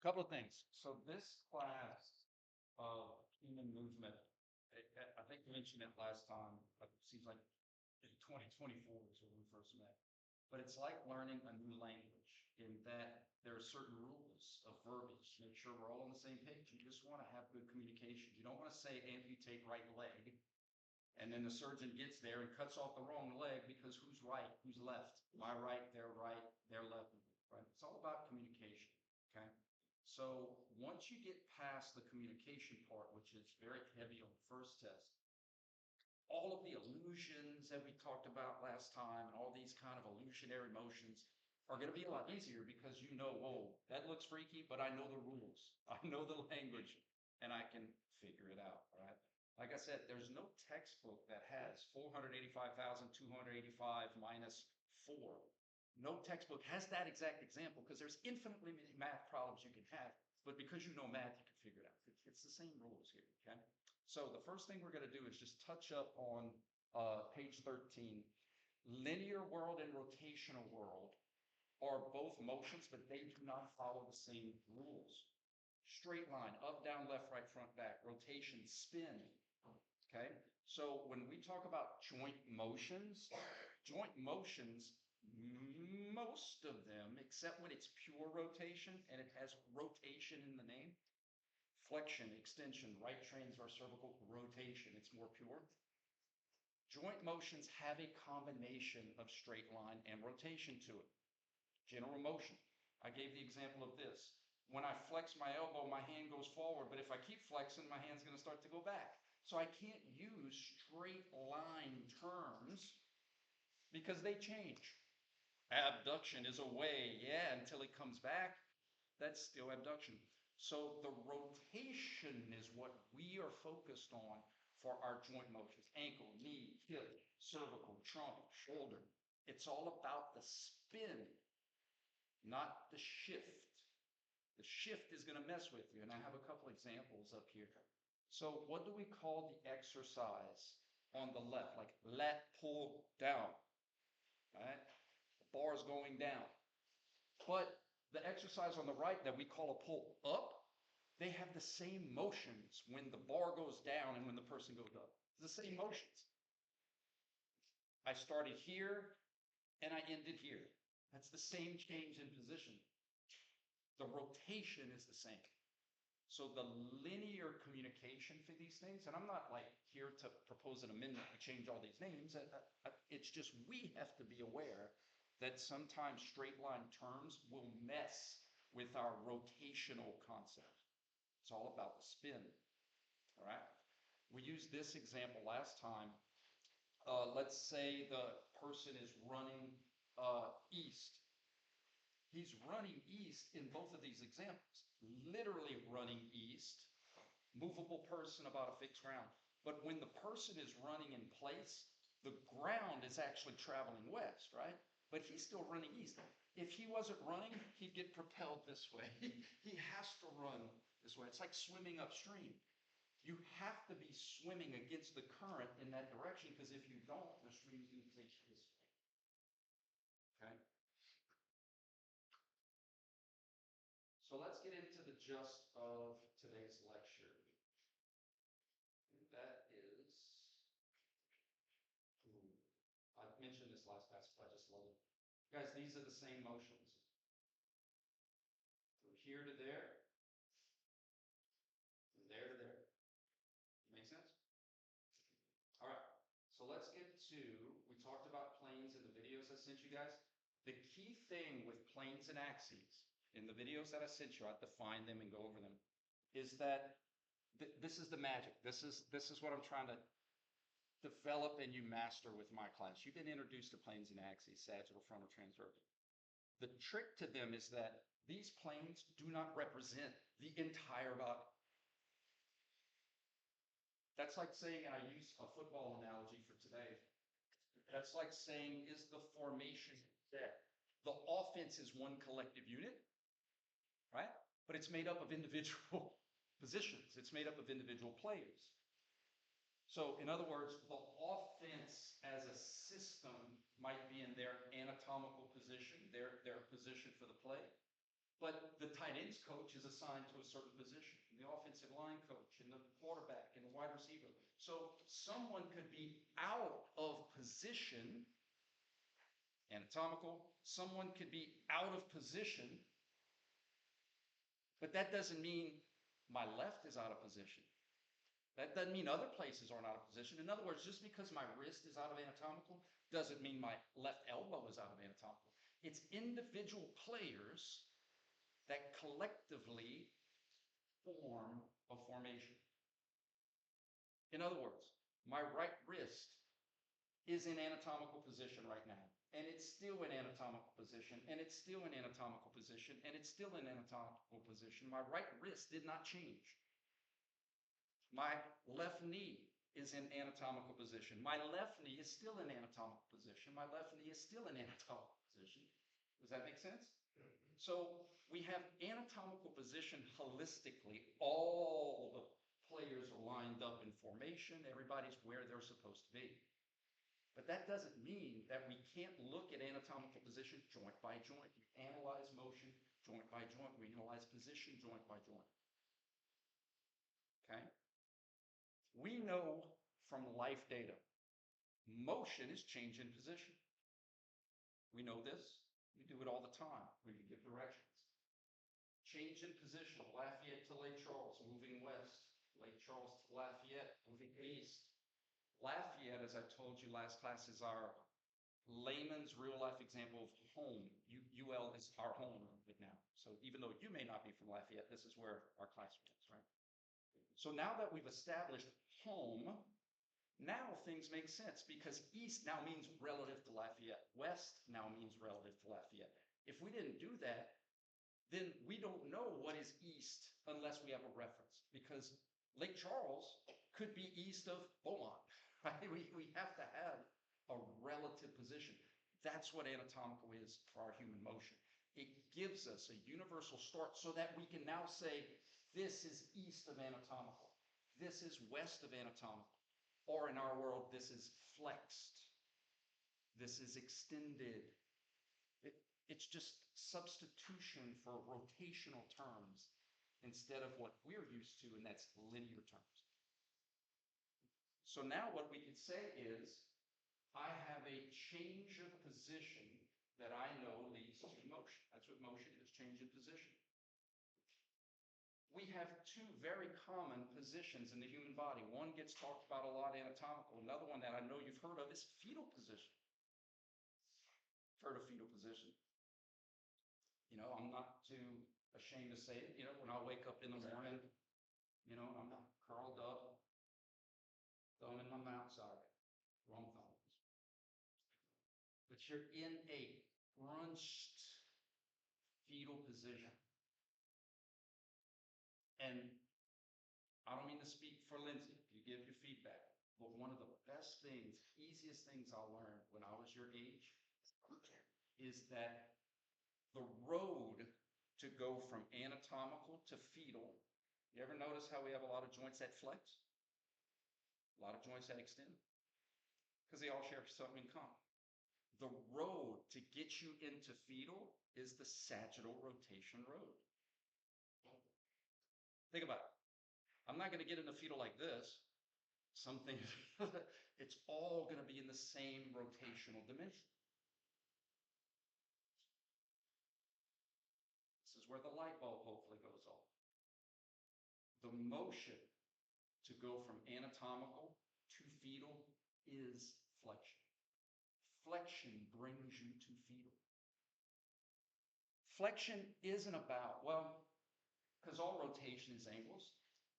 Couple of things. So this class of human movement, I think I mentioned it last time, but it seems like in 2024 is when we first met. But it's like learning a new language in that there are certain rules of verbiage. Make sure we're all on the same page. You just want to have good communication. You don't want to say amputate right leg, and then the surgeon gets there and cuts off the wrong leg because who's right, who's left? My right, they're left, right? It's all about communication, okay? So once you get past the communication part, which is very heavy on the first test, all of the illusions that we talked about last time and all these kind of illusionary motions are going to be a lot easier because you know, whoa, that looks freaky, but I know the rules. I know the language and I can figure it out, all right? Like I said, there's no textbook that has 485,285 minus 4. No textbook has that exact example because there's infinitely many math problems you can have, but because you know math, you can figure it out. It's the same rules here, okay? So the first thing we're going to do is just touch up on page 13. Linear world and rotational world are both motions, but they do not follow the same rules. Straight line, up, down, left, right, front, back, rotation, spin, okay? So when we talk about joint motions, most of them, except when it's pure rotation and it has rotation in the name, flexion, extension, right transverse cervical rotation, it's more pure. Joint motions have a combination of straight line and rotation to it. General motion. I gave the example of this. When I flex my elbow, my hand goes forward, but if I keep flexing, my hand's going to start to go back. So I can't use straight line terms because they change. Abduction is away, yeah, until it comes back. That's still abduction. So the rotation is what we are focused on for our joint motions. Ankle, knee, hip, cervical, trunk, shoulder. It's all about the spin, not the shift. The shift is going to mess with you. And I have a couple examples up here. So what do we call the exercise on the left? Like lat pull down, right? The bar is going down. But the exercise on the right that we call a pull up, they have the same motions when the bar goes down and when the person goes up. It's the same motions. I started here and I ended here. That's the same change in position. The rotation is the same. So the linear communication for these things, and I'm not like here to propose an amendment to change all these names. It's just we have to be aware that sometimes straight line terms will mess with our rotational concept. It's all about the spin, all right? We used this example last time. Let's say the person is running east. He's running east in both of these examples, literally running east, movable person about a fixed ground. But when the person is running in place, the ground is actually traveling west, right? But he's still running east. If he wasn't running, he'd get propelled this way. He has to run this way. It's like swimming upstream. You have to be swimming against the current in that direction, because if you don't, the stream's going to take you this way. Okay? So let's get into the gist of today's lecture. And that is, I mentioned this last class, but I just love it. Guys, these are the same motions. From here to there, from there to there. Make sense? All right, so let's get to, we talked about planes in the videos I sent you guys. The key thing with planes and axes, in the videos that I sent you, I define them and go over them, is that this is the magic. This is what I'm trying to develop and you master with my class. You've been introduced to planes and axes, sagittal, frontal, transversal. The trick to them is that these planes do not represent the entire body. That's like saying, and I use a football analogy for today, that's like saying, is the formation set? The offense is one collective unit, right? But it's made up of individual positions. It's made up of individual players. So in other words, the offense as a system might be in their anatomical position, their position for the play. But the tight end men's coach is assigned to a certain position, the offensive line coach, and the quarterback, and the wide receiver. So someone could be out of position, anatomical, someone could be out of position, but that doesn't mean my left is out of position. That doesn't mean other places aren't out of position. In other words, just because my wrist is out of anatomical doesn't mean my left elbow is out of anatomical. It's individual players that collectively form a formation. In other words, my right wrist is in anatomical position right now, and it's still in anatomical position, and it's still in anatomical position, and it's still in anatomical position. My right wrist did not change. My left knee is in anatomical position. My left knee is still in anatomical position. My left knee is still in anatomical position. Does that make sense? So we have anatomical position holistically. All the players are lined up in formation. Everybody's where they're supposed to be. But that doesn't mean that we can't look at anatomical position joint by joint. We analyze motion joint by joint. We analyze position joint by joint. Okay? We know from life data, motion is change in position. We know this. We do it all the time when we give directions. Change in position, Lafayette to Lake Charles, moving west. Lake Charles to Lafayette, moving east. Lafayette, as I told you last class, is our layman's real-life example of home. UL is our home right now. So even though you may not be from Lafayette, this is where our classroom is, right? So now that we've established home, now things make sense because east now means relative to Lafayette. West now means relative to Lafayette. If we didn't do that, then we don't know what is east unless we have a reference, because Lake Charles could be east of Beaumont, right? We have to have a relative position. That's what anatomical is for our human motion. It gives us a universal start so that we can now say, this is east of anatomical. This is west of anatomical. Or in our world, this is flexed. This is extended. It's just substitution for rotational terms instead of what we're used to, and that's linear terms. So now what we could say is, I have a change of position that I know leads to motion. That's what motion is, change in position. We have two very common positions in the human body. One gets talked about a lot, anatomical. Another one that I know you've heard of is fetal position. Heard of fetal position? You know, I'm not too ashamed to say it. You know, when I wake up in the morning, you know, I'm curled up, thumb in my mouth, sorry, wrong thumb. But you're in a crunched fetal position. And I don't mean to speak for Lindsay, you give your feedback, but one of the best things, easiest things I learned when I was your age is that the road to go from anatomical to fetal, you ever notice how we have a lot of joints that flex? A lot of joints that extend? Because they all share something in common. The road to get you into fetal is the sagittal rotation road. Think about it. I'm not going to get into fetal like this. Some things, it's all going to be in the same rotational dimension. This is where the light bulb hopefully goes off. The motion to go from anatomical to fetal is flexion. Flexion brings you to fetal. Flexion isn't about, well, because all rotation is angles,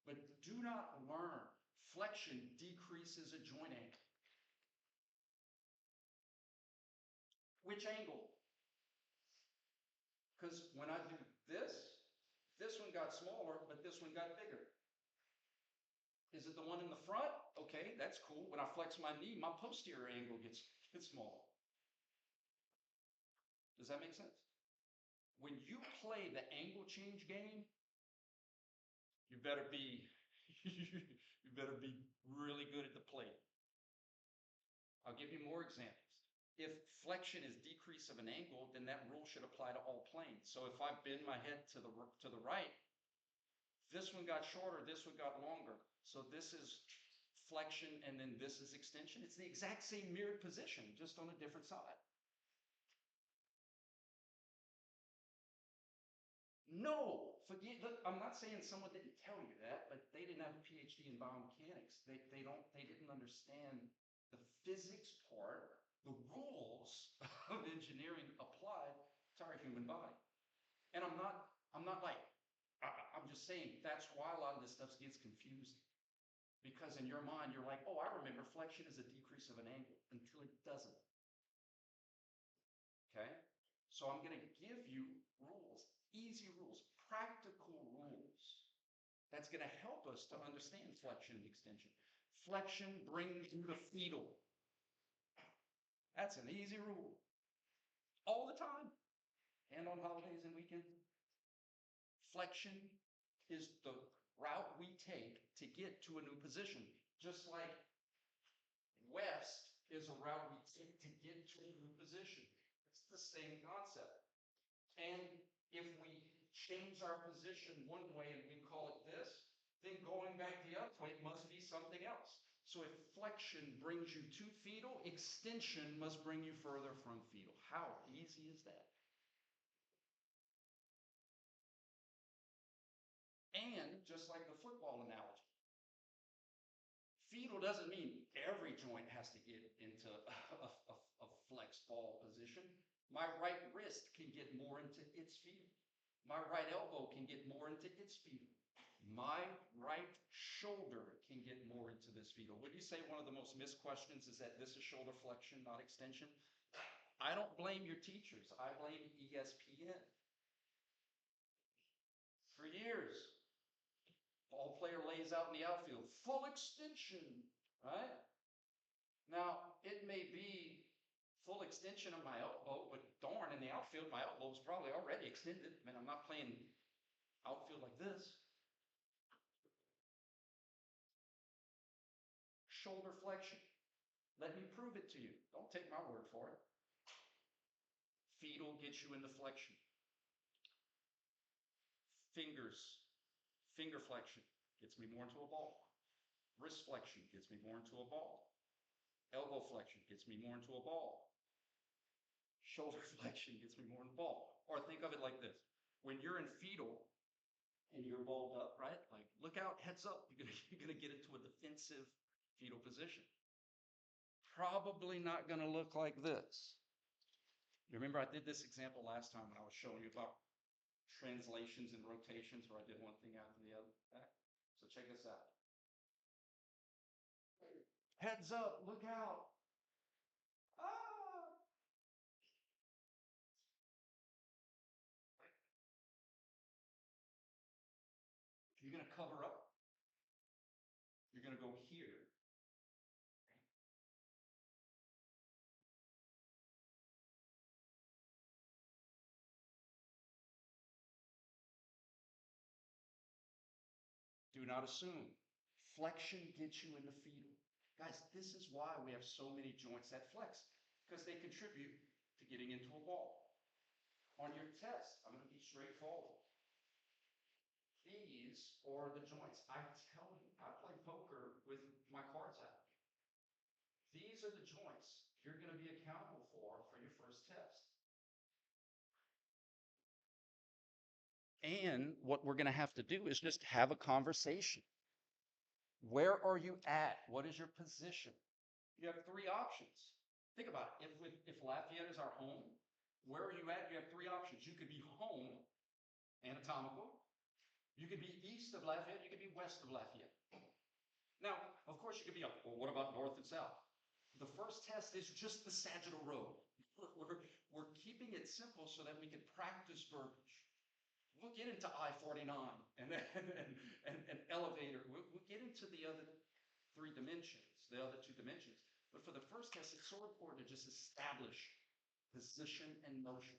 but do not learn flexion decreases a joint angle. Which angle? Because when I do this one got smaller, but this one got bigger. Is it the one in the front? Okay, that's cool. When I flex my knee, my posterior angle gets smaller. Does that make sense? When you play the angle change game, you better be really good at the plate. I'll give you more examples. if flexion is decrease of an angle, then that rule should apply to all planes. So if I bend my head to the right, this one got shorter, this one got longer. So this is flexion and then this is extension. It's the exact same mirrored position, just on a different side. No, forget, look, I'm not saying someone didn't tell you that, but they didn't have a PhD in biomechanics. They didn't understand the physics part, the rules of engineering applied to our human body. And I'm not like, I'm just saying that's why a lot of this stuff gets confusing. Because in your mind, you're like, oh, I remember flexion is a decrease of an angle until it doesn't. Okay? So I'm going to give you rules, easy rules, practical rules. That's going to help us to understand flexion and extension. Flexion brings you to fetal. That's an easy rule. All the time. And on holidays and weekends. Flexion is the route we take to get to a new position. Just like west is a route we take to get to a new position. It's the same concept. And if we change our position one way and we call it this, then going back the other way must be something else. So if flexion brings you to fetal, extension must bring you further from fetal. How easy is that? And just like the football analogy, fetal doesn't mean every joint has to get into a flex ball position. My right wrist can get more into its fetal. My right elbow can get more into its fetal. My right shoulder can get more into this fetal. Would you say one of the most missed questions is that this is shoulder flexion, not extension? I don't blame your teachers. I blame ESPN. For years, ball player lays out in the outfield, full extension, right? Now, it may be full extension of my elbow, but darn, in the outfield, my elbow is probably already extended. I mean, I'm not playing outfield like this. Shoulder flexion. Let me prove it to you. Don't take my word for it. Fetal gets you into flexion. Finger flexion gets me more into a ball. Wrist flexion gets me more into a ball. Elbow flexion gets me more into a ball. Shoulder flexion gets me more in the ball. Or think of it like this. When you're in fetal and you're balled up, right? Like, look out, heads up. You're gonna get into a defensive fetal position. Probably not gonna look like this. You remember I did this example last time when I was showing you about translations and rotations where I did one thing after the other. So check this out. Heads up, look out. Ah! If you're going to cover up, you're going to go here. Do not assume. Flexion gets you in the fetal. Guys, this is why we have so many joints that flex, because they contribute to getting into a ball. On your test, I'm going to be straightforward. These are the joints. I tell you, I play poker with my cards out. These are the joints you're going to be accountable for your first test. And what we're going to have to do is just have a conversation. Where are you at? What is your position? You have three options. Think about it. If Lafayette is our home, where are you at? You have three options. You could be home, anatomical. You could be east of Lafayette. You could be west of Lafayette. Now, of course, you could be up. Well, what about north and south? The first test is just the sagittal road. We're keeping it simple so that we can practice verbiage. We'll get into I-49 and elevator. We'll get into the other three dimensions, the other two dimensions. But for the first test, it's so important to just establish position and motion.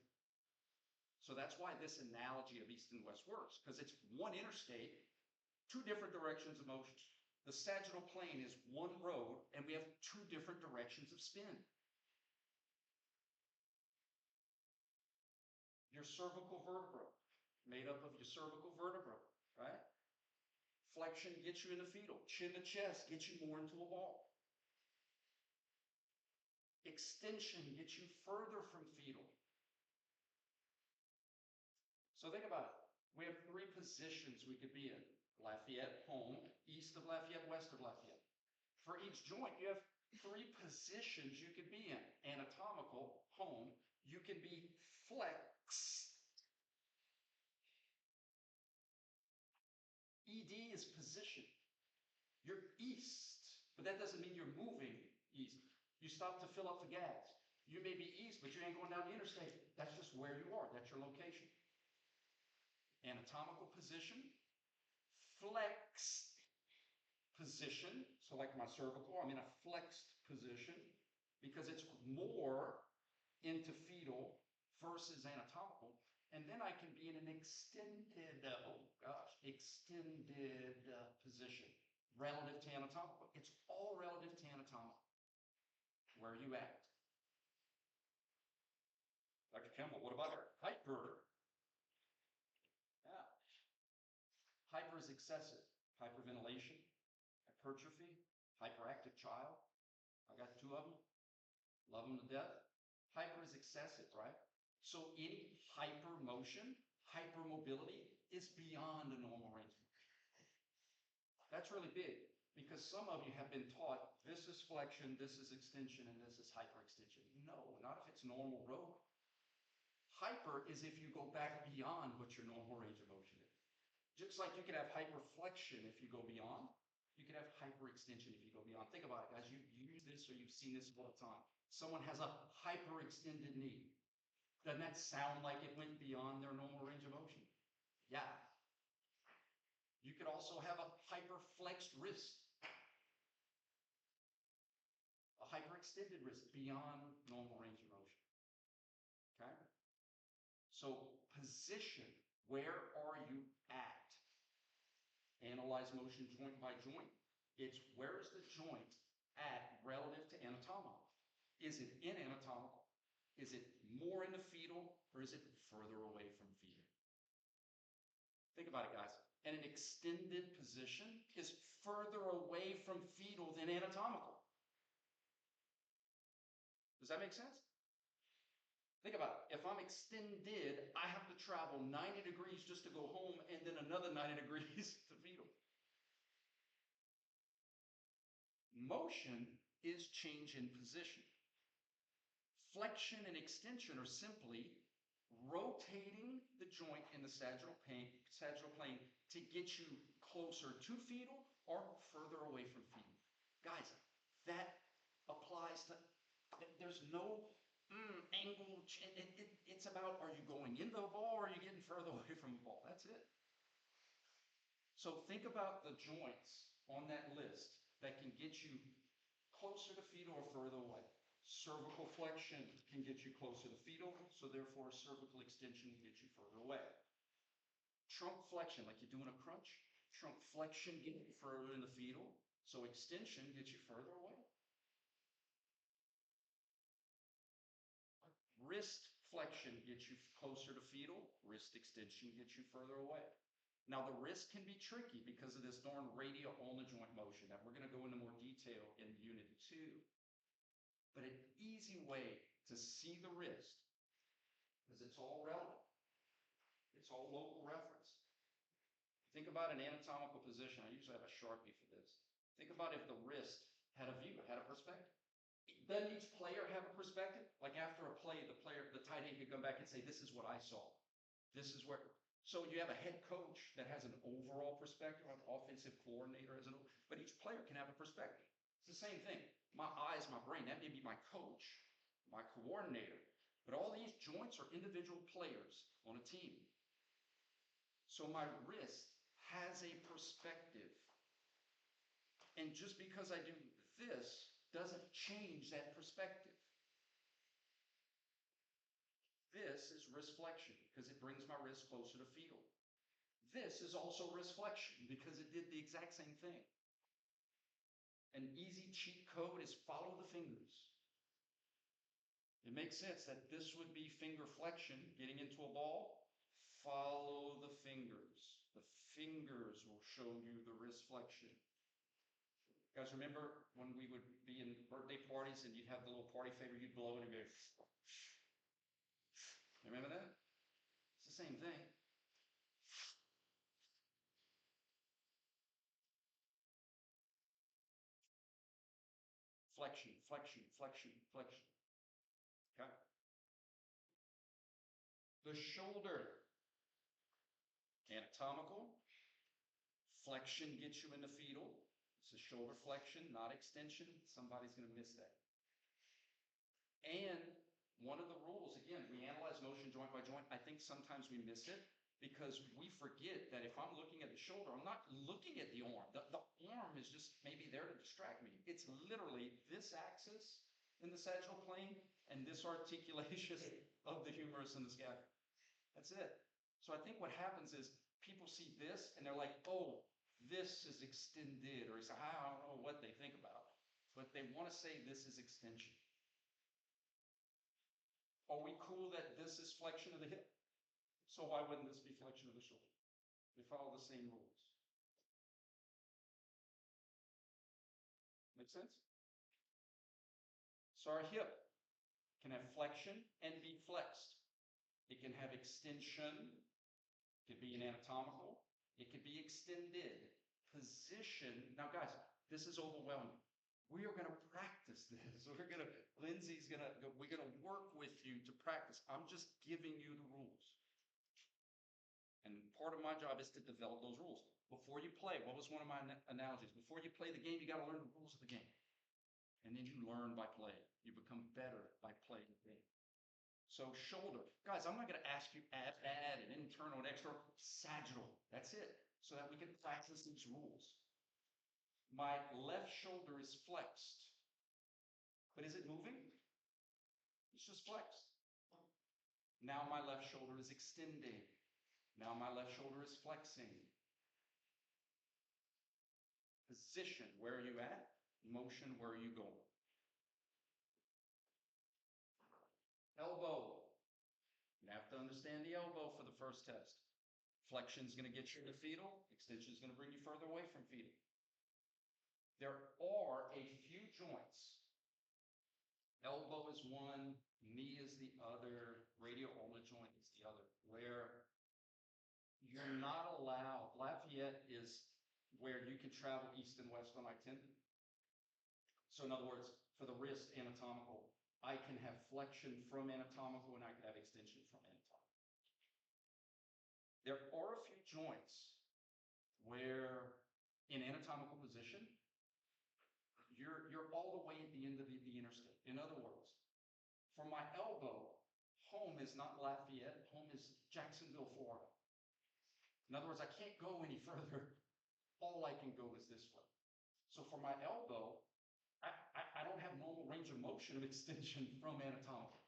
So that's why this analogy of east and west works, because it's one interstate, two different directions of motion. The sagittal plane is one road, and we have two different directions of spin. your cervical vertebra, made up of your cervical vertebra, right? Flexion gets you in the fetal. Chin to chest gets you more into a ball. Extension gets you further from fetal. So think about it. We have 3 positions we could be in. Lafayette, home, east of Lafayette, west of Lafayette. For each joint, you have 3 positions you could be in. Anatomical, home. You can be flex. ED is position. You're east, but that doesn't mean you're moving east. You stop to fill up the gas. You may be east, but you ain't going down the interstate. That's just where you are. That's your location. Anatomical position, flexed position. So like my cervical, I'm in a flexed position because it's more into fetal versus anatomical. And then I can be in an extended, extended position relative to anatomical. It's all relative to anatomical. Where are you at? Dr. Campbell, what about hyper? Yeah. Hyper is excessive. Hyperventilation, hypertrophy, hyperactive child. I got 2 of them. Love them to death. Hyper is excessive, right? So any hypermotion, hypermobility is beyond a normal range. That's really big because some of you have been taught this is flexion, this is extension, and this is hyperextension. No, not if it's normal road. Hyper is if you go back beyond what your normal range of motion is. Just like you could have hyperflexion if you go beyond, you could have hyperextension if you go beyond. Think about it, guys. You use this or you've seen this all the time. Someone has a hyperextended knee. Doesn't that sound like it went beyond their normal range of motion? Yeah. You could also have a hyperflexed wrist. A hyperextended wrist beyond normal range of motion. Okay? So position, where are you at? Analyze motion joint by joint. It's where is the joint at relative to anatomical? Is it in anatomical? Is it more in the fetal or is it further away from fetal? Think about it, guys. And an extended position is further away from fetal than anatomical. Does that make sense? Think about it. If I'm extended, I have to travel 90 degrees just to go home and then another 90 degrees to fetal. Motion is change in position. Flexion and extension are simply rotating the joint in the sagittal plane to get you closer to fetal or further away from fetal. Guys, that applies to, there's no angle. It's about, are you going into the ball or are you getting further away from the ball? That's it. So think about the joints on that list that can get you closer to fetal or further away. Cervical flexion can get you closer to fetal, so therefore cervical extension can get you further away. Trunk flexion, like you're doing a crunch, trunk flexion gets you further in the fetal, so extension gets you further away. Wrist flexion gets you closer to fetal, wrist extension gets you further away. Now the wrist can be tricky because of this darn radial on the joint motion that we're going to go into more detail in Unit 2. But an easy way to see the wrist, because it's all relevant, it's all local reference. Think about an anatomical position. I usually have a Sharpie for this. Think about if the wrist had a view, had a perspective. Doesn't each player have a perspective? Like after a play, the tight end could come back and say, this is what I saw. This is where. So you have a head coach that has an overall perspective, an offensive coordinator has an, but each player can have a perspective. It's the same thing. My eyes, my brain, that may be my coach, my coordinator, but all these joints are individual players on a team. So my wrist has a perspective. And just because I do this doesn't change that perspective. This is wrist flexion because it brings my wrist closer to fetal. This is also wrist flexion because it did the exact same thing. An easy cheat code is follow the fingers. It makes sense that this would be finger flexion, getting into a ball. Follow the fingers. The fingers will show you the wrist flexion. You guys remember when we would be in birthday parties and you'd have the little party favor, you'd blow it and go, remember that? It's the same thing. Flexion, flexion, flexion, flexion. Okay? The shoulder, anatomical. Flexion gets you into fetal. It's a shoulder flexion, not extension. Somebody's going to miss that. And one of the rules, again, we analyze motion joint by joint. I think sometimes we miss it because we forget that if I'm looking at the shoulder, I'm not looking at the arm. The arm is just maybe there to distract me. It's literally this axis in the sagittal plane and this articulation of the humerus and the scapula. That's it. So I think what happens is people see this and they're like, oh, this is extended, or I don't know what they think about, but they want to say this is extension. Are we cool that this is flexion of the hip? So why wouldn't this be flexion of the shoulder? They follow the same rules. Make sense? So our hip can have flexion and be flexed. It can have extension. It could be an anatomical. It could be extended. Position. Now, guys, this is overwhelming. We are going to practice this. We're going to work with you to practice. I'm just giving you the rules. And part of my job is to develop those rules. Before you play, what was one of my analogies? Before you play the game, you got to learn the rules of the game. And then you learn by playing. You become better by playing the game. So shoulder. Guys, I'm not going to ask you add an internal and external. Sagittal. That's it. So that we can practice these rules. My left shoulder is flexed. But is it moving? It's just flexed. Now my left shoulder is extending. Now my left shoulder is flexing. Position, where are you at? Motion, where are you going? Elbow. You have to understand the elbow for the first test. Flexion is going to get you to fetal. Extension is going to bring you further away from fetal. There are a few joints. Elbow is one, knee is the other, radial ulnar joint is the other, where you're not allowed. Lafayette is where you can travel east and west on I-10. So in other words, for the wrist anatomical, I can have flexion from anatomical and I can have extension from anatomical. There are a few joints where in anatomical position, you're all the way at the end of the interstate. In other words, for my elbow, home is not Lafayette, home is Jacksonville, Florida. In other words, I can't go any further. All I can go is this way. So for my elbow, I don't have normal range of motion of extension from anatomical.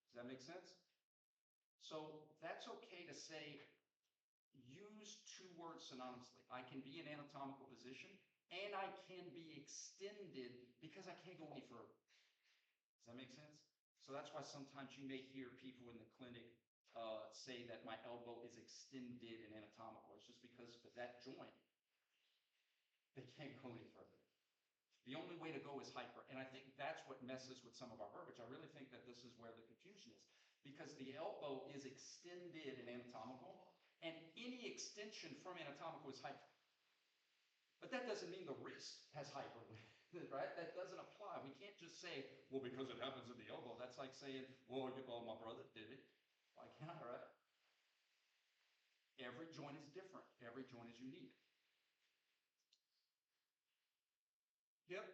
Does that make sense? So that's okay to say, use two words synonymously. I can be in anatomical position and I can be extended because I can't go any further. Does that make sense? So that's why sometimes you may hear people in the clinic say that my elbow is extended in anatomical. It's just because for that joint, they can't go any further. The only way to go is hyper. And I think that's what messes with some of our verbiage. I really think that this is where the confusion is. Because the elbow is extended in anatomical, and any extension from anatomical is hyper. But that doesn't mean the wrist has hyper, right? That doesn't apply. We can't just say, well, because it happens in the elbow. That's like saying, well, my brother did it. Why can't I, right? Every joint is different. Every joint is unique. Hip,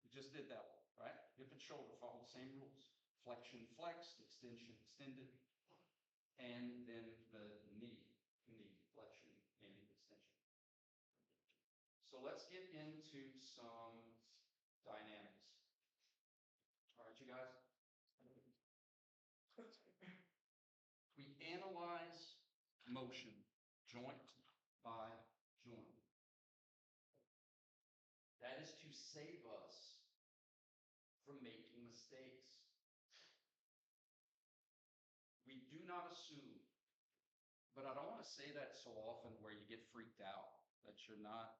we just did that one, right? Hip and shoulder follow the same rules. Flexion, flexed, extension, extended, and then the knee, flexion, and extension. So let's get into some dynamics. All right, you guys? We analyze motion joint by joint. That is to save us from making mistakes. I don't want to say that so often where you get freaked out that you're not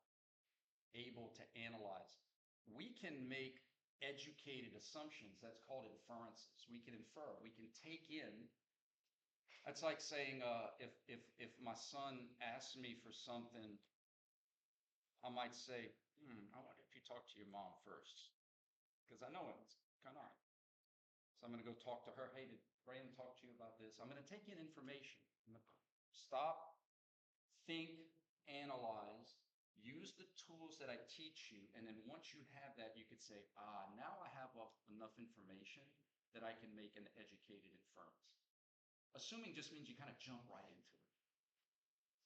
able to analyze. We can make educated assumptions. That's called inferences. We can infer, we can take in. That's like saying, if my son asks me for something, I might say, I wonder if you talk to your mom first, because I know it's kind of. So I'm going to go talk to her. Hey, did Brandon talk to you about this? I'm going to take in information. I'm going to stop, think, analyze, use the tools that I teach you. And then once you have that, you could say, now I have enough information that I can make an educated inference. Assuming just means you kind of jump right into it.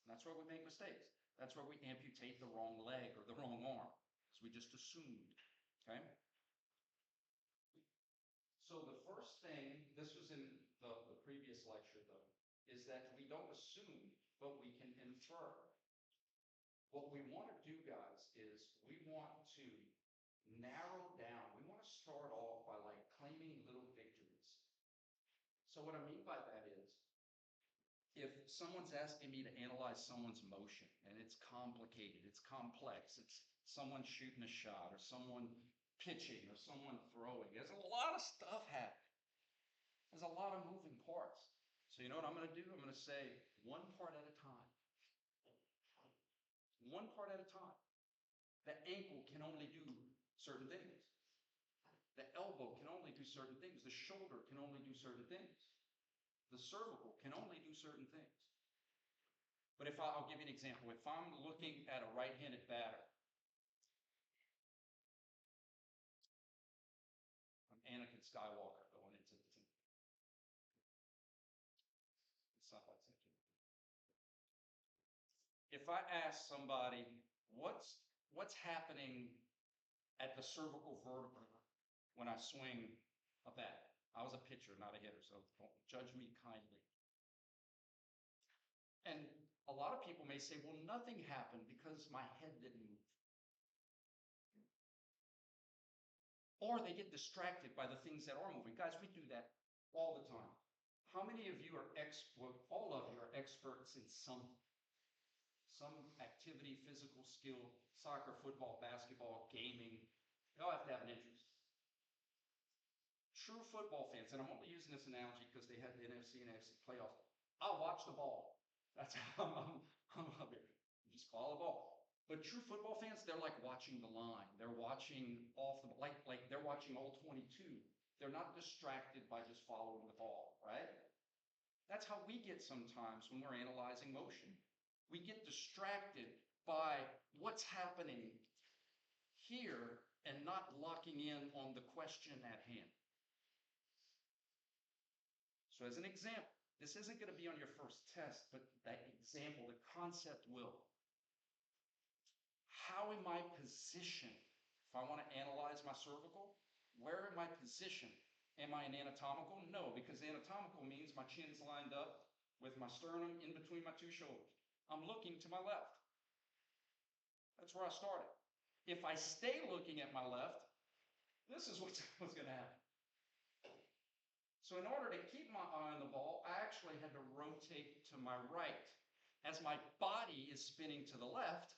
And that's where we make mistakes. That's where we amputate the wrong leg or the wrong arm, because we just assumed, okay? So the first thing, this was in the previous lecture though, is that we don't assume, but we can infer. What we want to do, guys, is we want to narrow down. We want to start off by like claiming little victories. So what I mean by that is, if someone's asking me to analyze someone's motion and it's complicated, it's complex, it's someone shooting a shot or someone pitching or someone throwing, there's a lot of stuff happening. There's a lot of moving parts. So you know what I'm going to do? I'm going to say one part at a time. One part at a time. The ankle can only do certain things. The elbow can only do certain things. The shoulder can only do certain things. The cervical can only do certain things. But if I'll give you an example. If I'm looking at a right-handed batter, I'm Anakin Skywalker going into the team. It's not that simple. If I ask somebody, what's happening at the cervical vertebra when I swing a bat? I was a pitcher, not a hitter, so don't judge me kindly. And a lot of people may say, well, nothing happened because my head didn't move. Or they get distracted by the things that are moving. Guys, we do that all the time. How many of you are all of you are experts in some activity, physical skill, soccer, football, basketball, gaming? You all have to have an interest. True football fans, and I'm only using this analogy because they had the NFC and AFC playoffs. I'll watch the ball. That's how I'm up here. Just follow the ball. But true football fans, they're like watching the line. They're watching off the like they're watching all 22. They're not distracted by just following the ball, right? That's how we get sometimes when we're analyzing motion. We get distracted by what's happening here and not locking in on the question at hand. So as an example, this isn't going to be on your first test, but that example, the concept will. How am I positioned? If I want to analyze my cervical, where am I positioned? Am I an anatomical? No, because anatomical means my chin's lined up with my sternum in between my two shoulders. I'm looking to my left. That's where I started. If I stay looking at my left, this is what's going to happen. So in order to keep my eye on the ball, I actually had to rotate to my right. As my body is spinning to the left,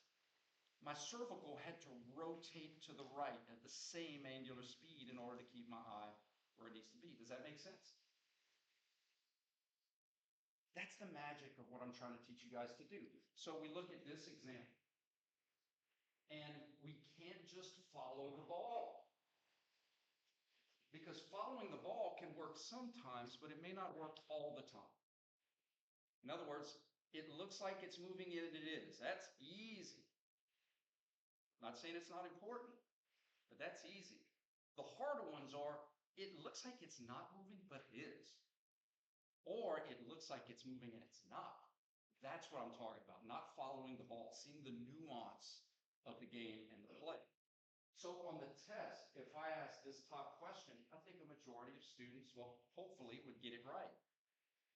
my cervical had to rotate to the right at the same angular speed in order to keep my eye where it needs to be. Does that make sense? That's the magic of what I'm trying to teach you guys to do. So we look at this example. And we can't just follow the ball. Because following the ball can work sometimes, but it may not work all the time. In other words, it looks like it's moving and it is. That's easy. I'm not saying it's not important, but that's easy. The harder ones are, it looks like it's not moving, but it is. Or it looks like it's moving and it's not. That's what I'm talking about, not following the ball, seeing the nuance of the game and the play. So on the test, if I ask this top question, I think a majority of students will hopefully would get it right.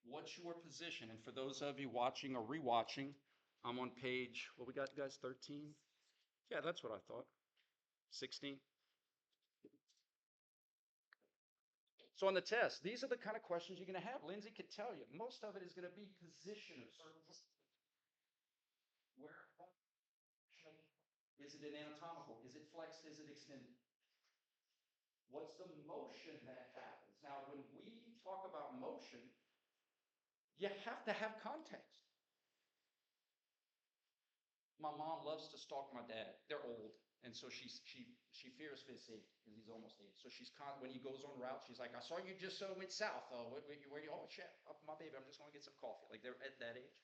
What's your position? And for those of you watching or rewatching, I'm on page, what we got, guys, 13? Yeah, that's what I thought. 16. So on the test, these are the kind of questions you're going to have. Lindsay could tell you. Most of it is going to be position of certain. Where is it an anatomical? Is it flexed? Is it extended? What's the motion that happens? Now, when we talk about motion, you have to have context. My mom loves to stalk my dad. They're old. And so she fears for his safety because he's almost 80. So when he goes on route, she's like, I saw you just went south. Oh, where you? Oh, shit, up my baby. I'm just going to get some coffee. Like they're at that age.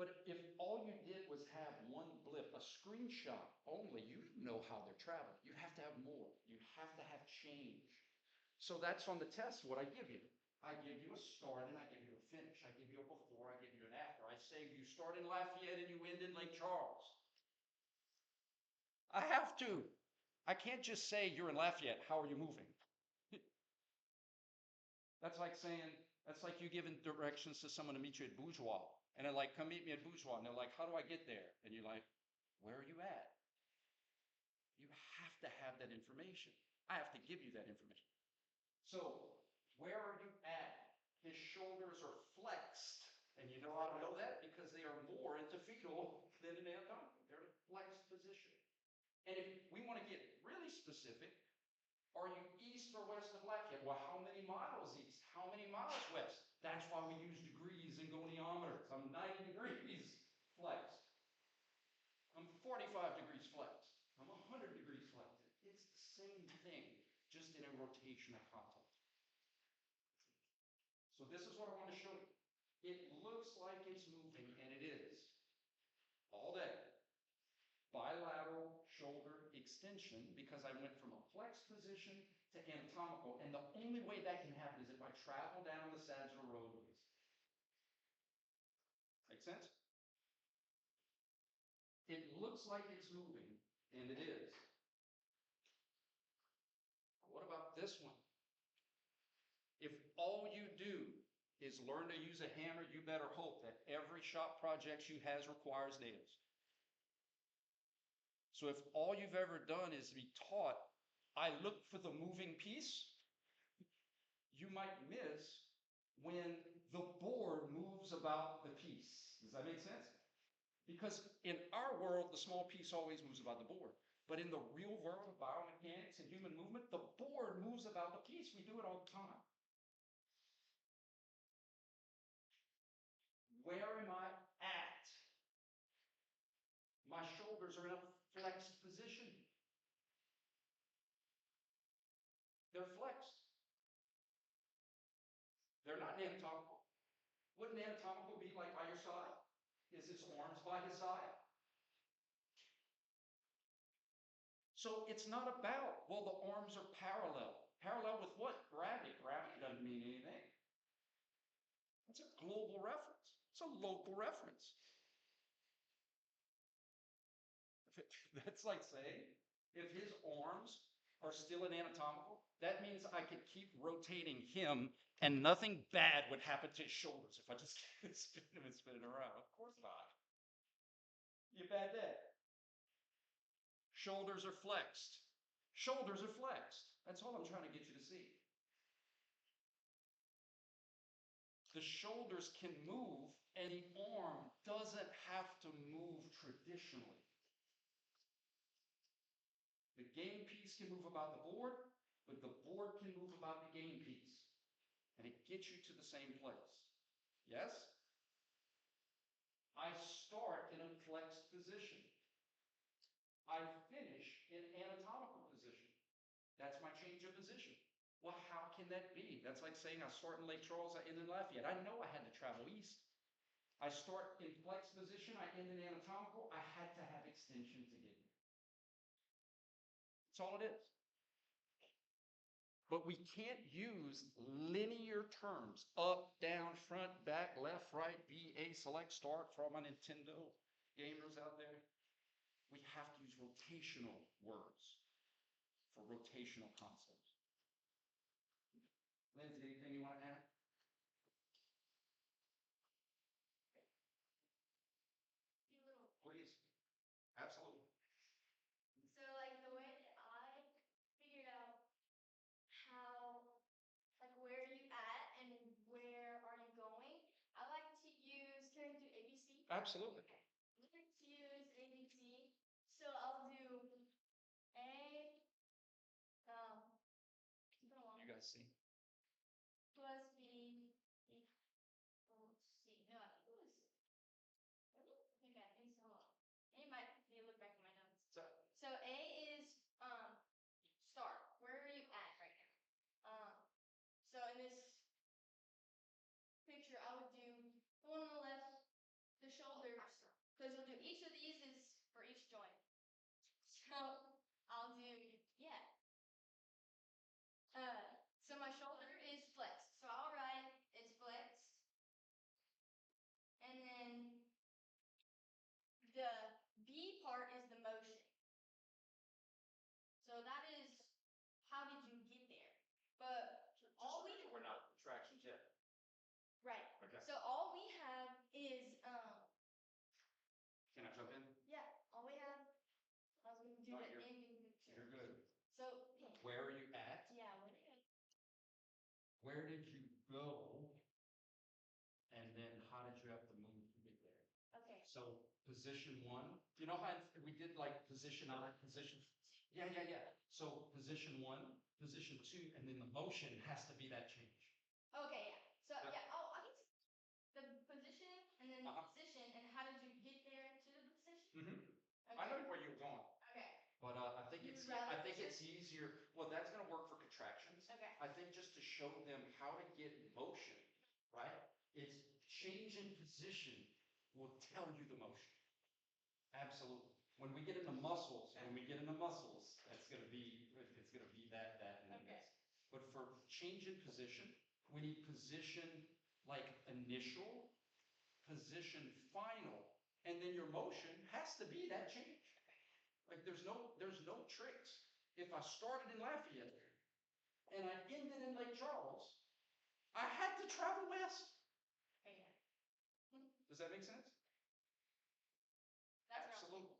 But if all you did was have one blip, a screenshot only, you know how they're traveling. You have to have more. You have to have change. So that's on the test what I give you. I give you a start and I give you a finish. I give you a before, I give you an after. I say you start in Lafayette and you end in Lake Charles. I have to. I can't just say you're in Lafayette. How are you moving? That's like you giving directions to someone to meet you at Bourgeois. And they're like, come meet me at Bourgeois. And they're like, how do I get there? And you're like, where are you at? You have to have that information. I have to give you that information. So where are you at? His shoulders are flexed. And you know how to know that? Because they are more into fetal than in anatomical. They're in a flexed position. And if we want to get really specific, are you east or west of Lafayette? Well, how many miles east? How many miles west? That's why we use degrees and goniometers. I'm 90 degrees flexed. I'm 45 degrees flexed. I'm 100 degrees flexed. It's the same thing, just in a rotational context. So this is what I want to show you. It looks like it's moving, and it is. All day. Bilateral shoulder extension, because I went from a flexed position to anatomical. And the only way that can happen is if I travel down the sagittal roadways. Make sense? It looks like it's moving, and it is. What about this one? If all you do is learn to use a hammer, you better hope that every shop project you has requires nails. So if all you've ever done is be taught, I look for the moving piece, you might miss when the board moves about the piece. Does that make sense? Because in our world, the small piece always moves about the board. But in the real world of biomechanics and human movement, the board moves about the piece. We do it all the time. Where am I at? My shoulders are in a flexed position. They're flexed. They're not anatomical. Wouldn't anatomical be like by your side? Is his arms by his side? So it's not about, well, the arms are parallel. Parallel with what? Gravity. Gravity doesn't mean anything. It's a global reference. It's a local reference. That's like saying, if his arms are still in anatomical, that means I could keep rotating him and nothing bad would happen to his shoulders if I just spin him and spin it around. Of course not. You bad day. Shoulders are flexed. Shoulders are flexed. That's all I'm trying to get you to see. The shoulders can move and the arm doesn't have to move traditionally. The game piece can move about the board, but the board can move about the game piece. And it gets you to the same place. Yes? I start in a flexed position. I finish in anatomical position. That's my change of position. Well, how can that be? That's like saying I start in Lake Charles, I end in Lafayette. I know I had to travel east. I start in flexed position, I end in anatomical. I had to have extension to get there. That's all it is. But we can't use linear terms, up, down, front, back, left, right, B, A, select, start, from my Nintendo gamers out there. We have to use rotational words for rotational concepts. Lindsay, anything you want to add? Please. Absolutely. So like the way that I figured out Absolutely. Okay. Let's use ABC. So I'll do A, keep it along, You guys see? plus B equals C. No, I think it was, really? Okay, I think so. Hold on. It might, you look back at my notes. So A is, start. Where are you at right now? So in this picture, I would do the one on the left, the shoulders, because we'll do each of these is for each joint. So I'll do, yeah. So my shoulder is flexed. So I'll write it's flexed. And then the B part is the motion. So that is how did you get there? But all we We're not contractions yet. right. Okay. So all we have is Can I jump in? yeah, all we have I was gonna do No, the you're- ending picture. You're good. So Where are you at? yeah, what did I Where did you go? And then how did you have to move to get there? okay. So position one, you know how we did like position on position? Yeah. So position one, position two, and then the motion has to be that change. Okay, yeah. So Yeah. yeah, oh I guess the position and then the Uh-huh. position and how did you get there to the position? Mm-hmm. Okay. I know where you're going, Okay. but I think You it's would rather easier. Well, that's gonna work for contractions. Okay. I think just to show them how to get motion, right? It's change in position will tell you the motion. Absolutely. When we get into muscles, it's gonna be that and Okay. this. But for change in position, we need position like initial, position final, and then your motion has to be that change. Like there's no tricks. If I started in Lafayette and I ended in Lake Charles, I had to travel west. Okay. Does that make sense? That's Absolutely.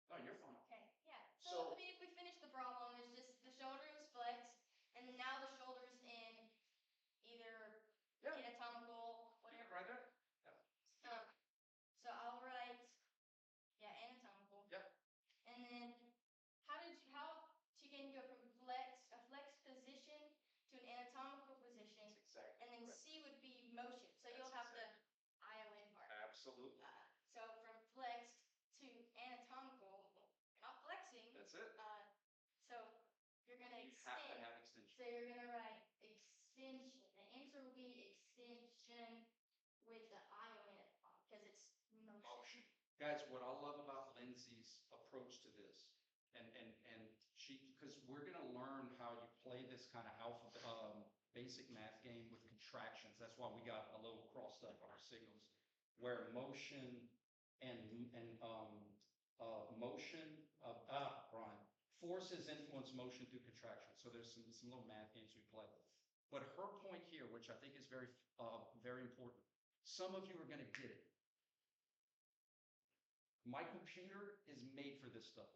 No, you're fine. Okay, yeah. So- So I mean if we finish the problem, it's just the shoulder is flexed and then now the shoulder's in either Yeah. anatomical, whatever. Right there. So I'll write anatomical. Yep. And then how to again go from a flexed position to an anatomical position. That's exactly. And then correct. C would be motion. So you'll That's have the ION part. Absolutely. So from flexed to anatomical, not flexing. That's it. So you're gonna You have to extend. have extension. So you're gonna write extension. The answer will be extension with the ION because it's motion. Guys, what I love about Lindsay's approach to this, and she, because we're gonna learn how you play this kind of basic math game with contractions. That's why we got a little crossed up on our signals, where motion Brian, forces influence motion through contraction. So there's some little math games we play. But her point here, which I think is very important, some of you are gonna get it. My computer is made for this stuff.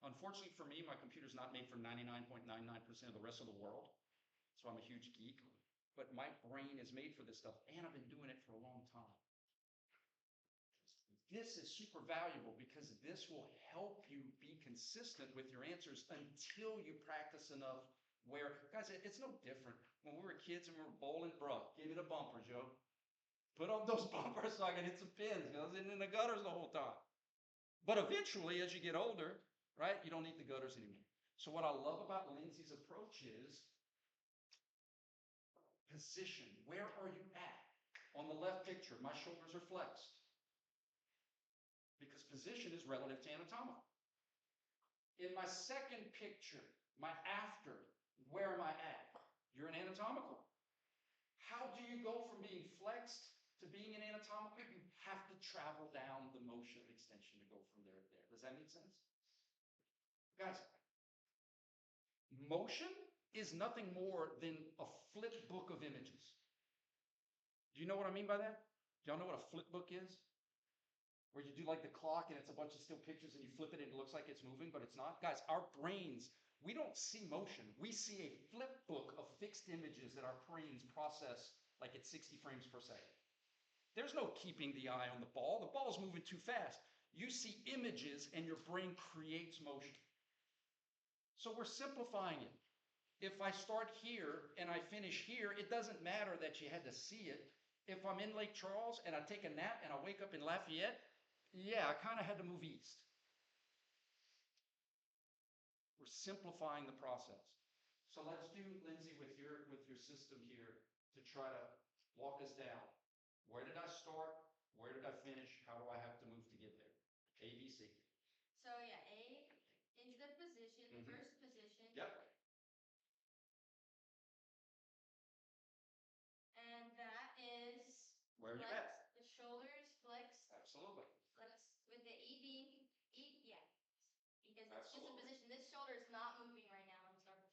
Unfortunately for me, my computer is not made for 99.99% of the rest of the world. So I'm a huge geek. But my brain is made for this stuff, and I've been doing it for a long time. This is super valuable because this will help you be consistent with your answers until you practice enough where, guys, it's no different. When we were kids and we were bowling, bro, give me the bumper, Joe. Put on those bumpers so I can hit some pins, because I was in the gutters the whole time. But eventually, as you get older, right, you don't need the gutters anymore. So what I love about Lindsay's approach is position. Where are you at? On the left picture, my shoulders are flexed because position is relative to anatomical. In my second picture, my after, where am I at? You're in anatomical. How do you go from being flexed to being in anatomical? You have to travel down the motion extension to go from there to there. Does that make sense? Guys, motion is nothing more than a flip book of images. Do you know what I mean by that? Do y'all know what a flip book is? Where you do like the clock and it's a bunch of still pictures and you flip it and it looks like it's moving, but it's not. Guys, our brains, we don't see motion. We see a flip book of fixed images that our brains process like at 60 frames per second. There's no keeping the eye on the ball. The ball's moving too fast. You see images and your brain creates motion. So we're simplifying it. If I start here and I finish here, it doesn't matter that you had to see it. If I'm in Lake Charles and I take a nap and I wake up in Lafayette, yeah, I kind of had to move east. We're simplifying the process. So let's do, Lindsay, with your system here to try to walk us down. Where did I start? Where did I finish? How do I have to move to get there? A, B, C. So yeah, A into the position, the first position. Yep. And that is where are you flex, at? the shoulders flexed. Absolutely. Flex with the yeah. Because it's just a Absolutely. position. This shoulder is not moving right now. I'm sorry.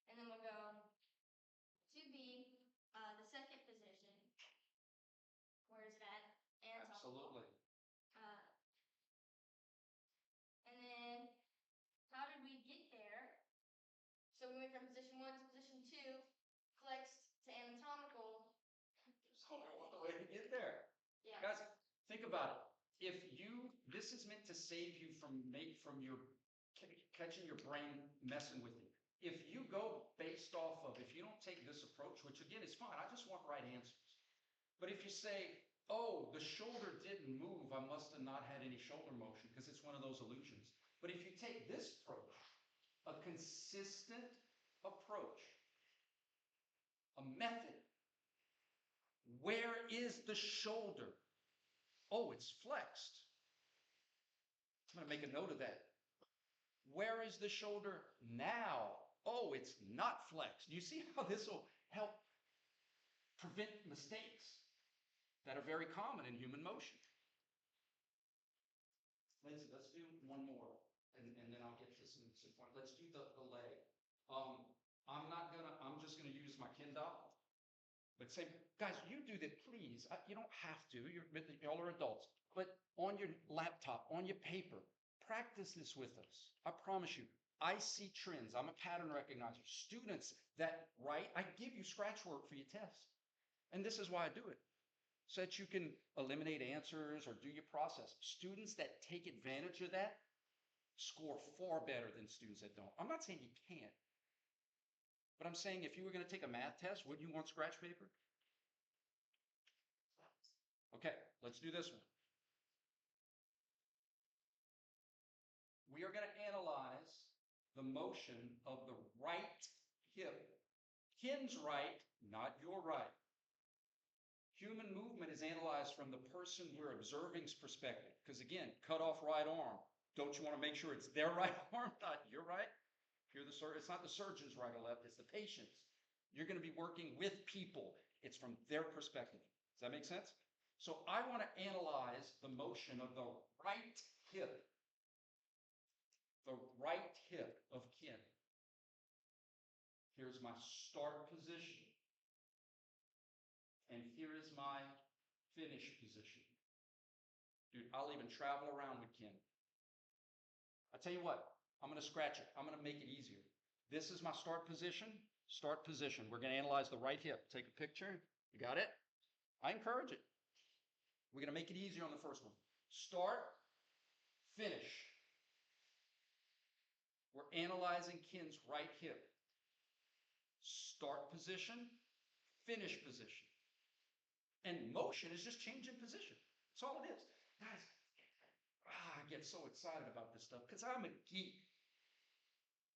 And then we'll go to B, the second position. Where is that? Anatomical. Absolutely. And then how did we get there? So we went from position 1 to position 2, flexed to anatomical. There's only one way to get there. Yeah. Guys, think about it. This is meant to save you from your catching your brain messing with you. If you go based off of, if you don't take this approach, which again is fine, I just want right answers. But if you say, oh, the shoulder didn't move, I must have not had any shoulder motion, because it's one of those illusions. But if you take this approach, a consistent approach, a method, where is the shoulder? Oh, it's flexed. I'm going to make a note of that. Where is the shoulder now? Oh, it's not flexed. You see how this will help prevent mistakes that are very common in human motion. Lindsay, let's do one more, and then I'll get to some point. Let's do the leg. I'm just gonna use my Kindle, but say, guys, you do that, please. You don't have to. Y'all are adults, but on your laptop, on your paper, practice this with us. I promise you. I see trends. I'm a pattern recognizer. Students that write, I give you scratch work for your test. And this is why I do it, so that you can eliminate answers or do your process. Students that take advantage of that score far better than students that don't. I'm not saying you can't, but I'm saying if you were going to take a math test, wouldn't you want scratch paper? Okay, let's do this one. We are going to analyze the motion of the right hip. Ken's right, not your right. Human movement is analyzed from the person we're observing's perspective. Because again, cut off right arm. Don't you want to make sure it's their right arm, not your right? It's not the surgeon's right or left, it's the patient's. You're going to be working with people. It's from their perspective. Does that make sense? So I want to analyze the motion of the right hip. The right hip of Ken. Here's my start position. And here is my finish position. Dude, I'll even travel around with Ken. I tell you what, I'm going to scratch it. I'm going to make it easier. This is my start position. Start position. We're going to analyze the right hip. Take a picture. You got it? I encourage it. We're going to make it easier on the first one. Start, finish. We're analyzing Ken's right hip. Start position, finish position. And motion is just changing position. That's all it is. Guys, I get so excited about this stuff because I'm a geek.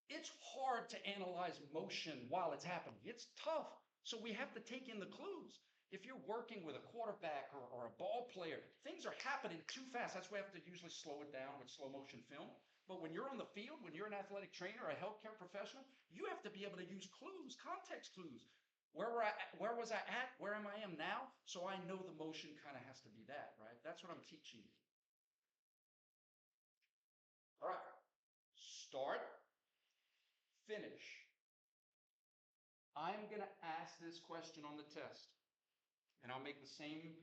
It's hard to analyze motion while it's happening. It's tough. So we have to take in the clues. If you're working with a quarterback or a ball player, things are happening too fast. That's why we have to usually slow it down with slow motion film. But when you're on the field, when you're an athletic trainer or a healthcare professional, you have to be able to use clues, context clues. Where was I at? Where am I now? So I know the motion kind of has to be that, right? That's what I'm teaching you. All right. Start, finish. I'm going to ask this question on the test. And I'll make the same.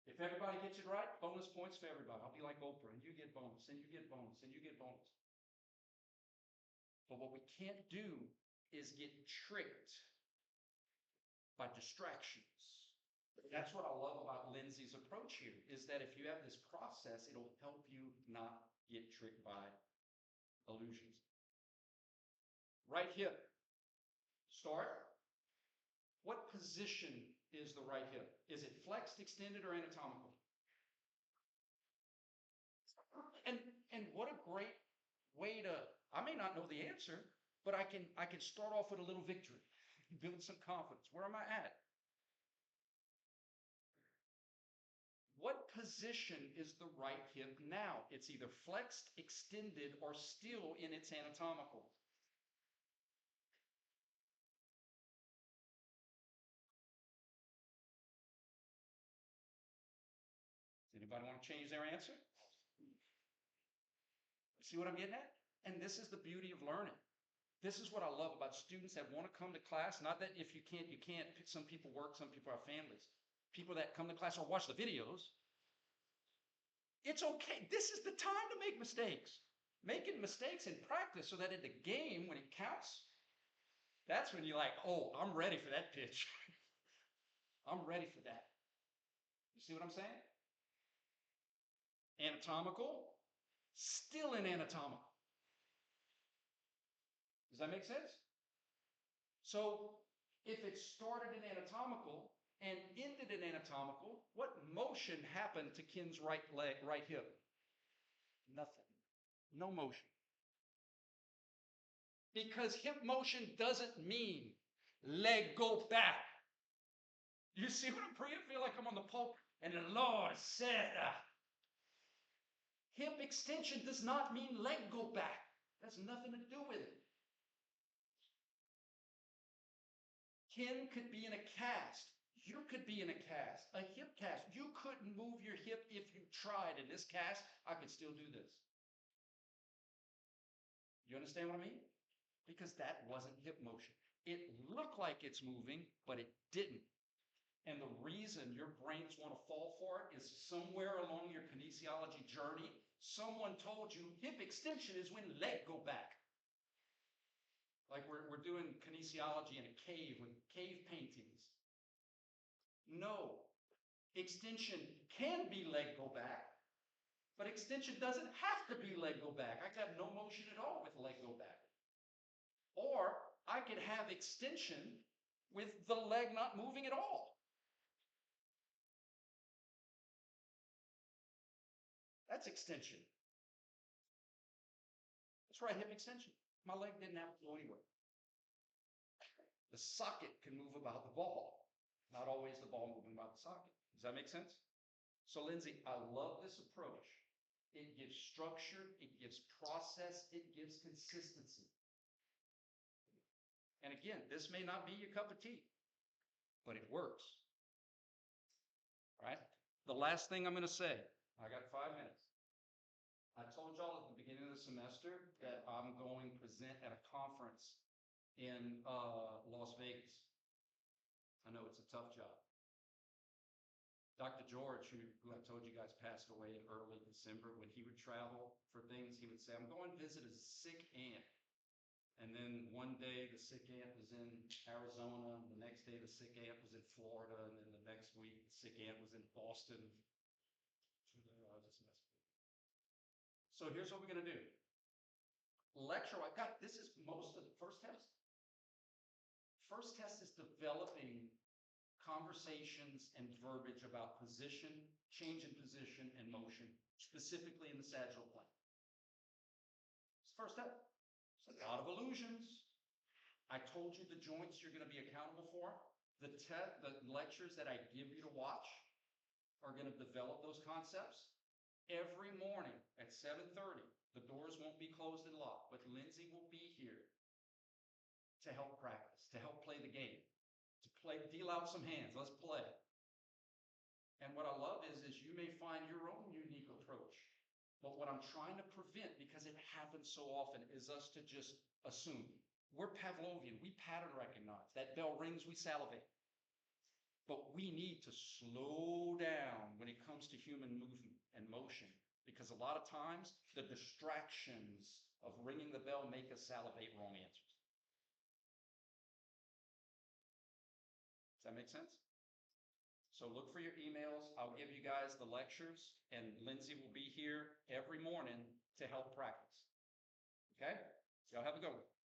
If everybody gets it right, bonus points for everybody. I'll be like Oprah, and you get bonus, and you get bonus, and you get bonus. But what we can't do is get tricked by distractions. That's what I love about Lindsay's approach here, is that if you have this process, it'll help you not get tricked by illusions. Right hip. Start. What position is the right hip? Is it flexed, extended, or anatomical? And what a great way to, I may not know the answer, but I can start off with a little victory, build some confidence. Where am I at? What position is the right hip now? It's either flexed, extended, or still in its anatomical. Does anybody want to change their answer? See what I'm getting at? And this is the beauty of learning. This is what I love about students that want to come to class. Not that if you can't. Some people work, some people have families. People that come to class or watch the videos. It's okay. This is the time to make mistakes. Making mistakes in practice so that in the game, when it counts, that's when you're like, oh, I'm ready for that pitch. I'm ready for that. You see what I'm saying? Anatomical, still in anatomical. Does that make sense? So if it started in anatomical and ended in anatomical, what motion happened to Ken's right leg, right hip? Nothing. No motion. Because hip motion doesn't mean leg go back. You see what I'm praying? I feel like I'm on the pulpit and the Lord said, hip extension does not mean leg go back. That's nothing to do with it. Ken could be in a cast. You could be in a cast, a hip cast. You couldn't move your hip if you tried. In this cast, I could still do this. You understand what I mean? Because that wasn't hip motion. It looked like it's moving, but it didn't. And the reason your brains want to fall for it is somewhere along your kinesiology journey, someone told you hip extension is when leg go back. Like we're doing kinesiology in a cave with cave paintings. No, extension can be leg go back, but extension doesn't have to be leg go back. I got no motion at all with leg go back. Or I could have extension with the leg not moving at all. That's extension. That's right, hip extension. My leg didn't have to go anywhere. The socket can move about the ball, not always the ball moving about the socket. Does that make sense? So Lindsay, I love this approach. It gives structure, it gives process, it gives consistency. And again, this may not be your cup of tea, but it works. Right? The last thing I'm going to say, I got 5 minutes. I told y'all at the beginning of the semester that I'm going to present at a conference in Las Vegas. I know it's a tough job. Dr. George, who I told you guys passed away in early December, when he would travel for things, he would say, I'm going to visit a sick aunt. And then one day the sick aunt was in Arizona, and the next day the sick aunt was in Florida, and then the next week the sick aunt was in Boston. So here's what we're going to do. Lecture, I got, this is most of the first test. First test is developing conversations and verbiage about position, change in position, and motion, specifically in the sagittal plane. It's the first step. It's a lot of illusions. I told you the joints you're going to be accountable for. The lectures that I give you to watch are going to develop those concepts. Every morning at 7:30, the doors won't be closed and locked, but Lindsay will be here to help practice, to help play the game, to deal out some hands. Let's play. And what I love is you may find your own unique approach. But what I'm trying to prevent, because it happens so often, is us to just assume. We're Pavlovian. We pattern recognize. That bell rings, we salivate. But we need to slow down when it comes to human movement and motion, because a lot of times the distractions of ringing the bell make us salivate wrong answers. Does that make sense? So look for your emails. I'll give you guys the lectures, and Lindsay will be here every morning to help practice. Okay? Y'all have a good one.